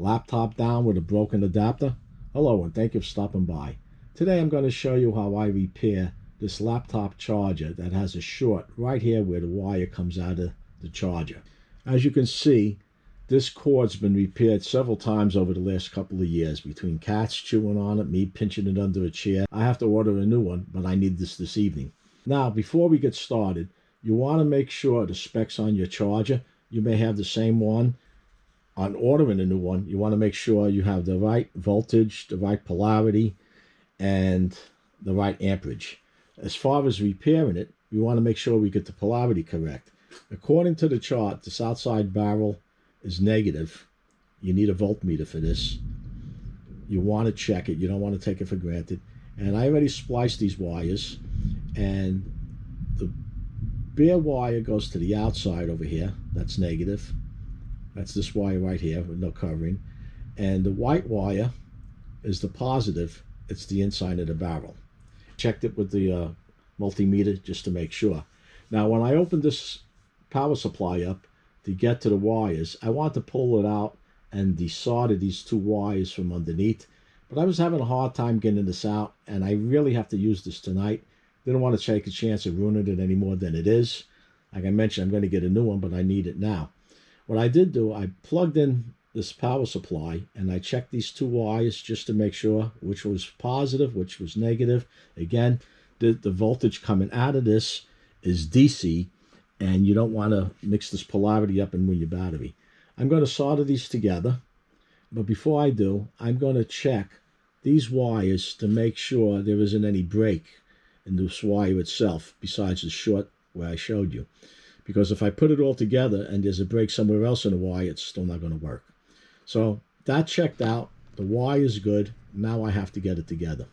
laptop down with a broken adapter? Hello and thank you for stopping by. Today I'm going to show you how I repair this laptop charger that has a short right here where the wire comes out of the charger. As you can see, this cord's been repaired several times over the last couple of years between cats chewing on it, me pinching it under a chair. I have to order a new one, but I need this evening. Now, before we get started, you want to make sure the specs on your charger, you may have the same one. On ordering a new one, you want to make sure you have the right voltage, the right polarity, and the right amperage. As far as repairing it, we want to make sure we get the polarity correct. According to the chart, this outside barrel is negative. You need a voltmeter for this. You want to check it. You don't want to take it for granted. And I already spliced these wires, and the bare wire goes to the outside over here. That's negative. That's this wire right here with no covering. And the white wire is the positive. It's the inside of the barrel. Checked it with the multimeter just to make sure. Now, when I opened this power supply up to get to the wires, I want to pull it out and desolder these two wires from underneath. But I was having a hard time getting this out, and I really have to use this tonight. Didn't want to take a chance of ruining it any more than it is. Like I mentioned, I'm going to get a new one, but I need it now. What I did do, I plugged in this power supply and I checked these two wires just to make sure which was positive, which was negative. Again, the voltage coming out of this is DC, and you don't want to mix this polarity up and ruin your battery. I'm going to solder these together, but before I do, I'm going to check these wires to make sure there isn't any break in this wire itself besides the short where I showed you. Because if I put it all together and there's a break somewhere else in the wire, it's still not going to work. So that checked out. The wire is good. Now I have to get it together.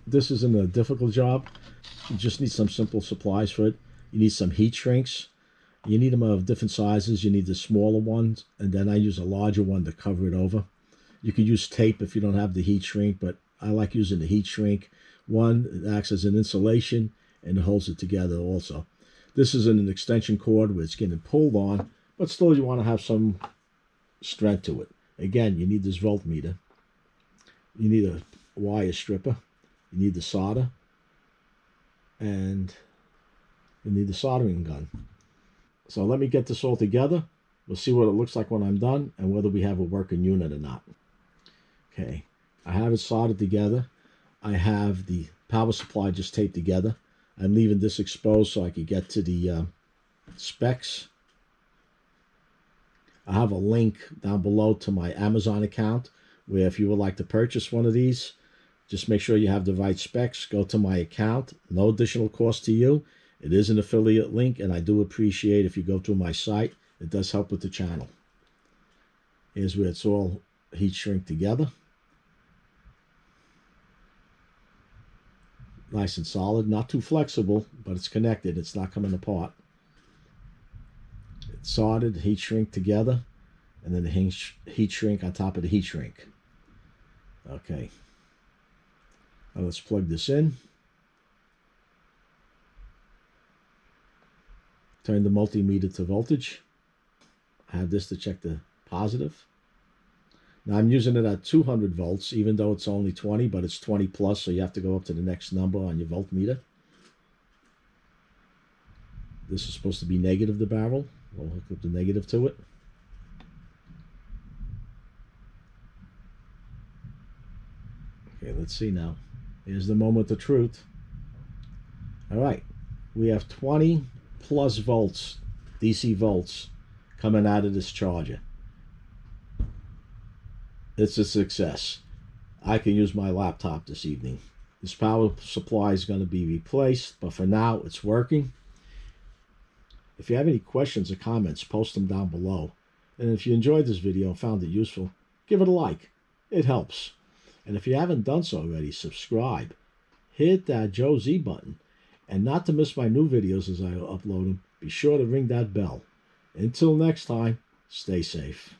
This isn't a difficult job. You just need some simple supplies for it. You need some heat shrinks. You need them of different sizes. You need the smaller ones, and then I use a larger one to cover it over. You could use tape if you don't have the heat shrink, but I like using the heat shrink. One, it acts as an insulation and it holds it together also. This is an extension cord where it's getting pulled on, but still you want to have some strength to it. Again, you need this voltmeter. You need a wire stripper. You need the solder. And you need the soldering gun. So let me get this all together. We'll see what it looks like when I'm done and whether we have a working unit or not. Okay, I have it soldered together. I have the power supply just taped together. I'm leaving this exposed so I can get to the specs. I have a link down below to my Amazon account where if you would like to purchase one of these, just make sure you have the right specs. Go to my account. No additional cost to you. It is an affiliate link, and I do appreciate if you go through my site. It does help with the channel. Here's where it's all heat shrink together. Nice and solid, not too flexible, but it's connected. It's not coming apart. It's soldered, heat shrink together, and then the heat shrink on top of the heat shrink. Okay. Now let's plug this in. Turn the multimeter to voltage. I have this to check the positive. Now I'm using it at 200 volts, even though it's only 20, but it's 20 plus, so you have to go up to the next number on your voltmeter. This is supposed to be negative, the barrel. We'll hook up the negative to it. Okay, let's see now. Here's the moment of truth. All right, we have 20 plus volts, DC volts, coming out of this charger. It's a success. I can use my laptop this evening. This power supply is going to be replaced, but for now it's working. If you have any questions or comments, post them down below. And if you enjoyed this video and found it useful, give it a like. It helps. And if you haven't done so already, subscribe. Hit that Joe Z button. And not to miss my new videos as I upload them, be sure to ring that bell. Until next time, stay safe.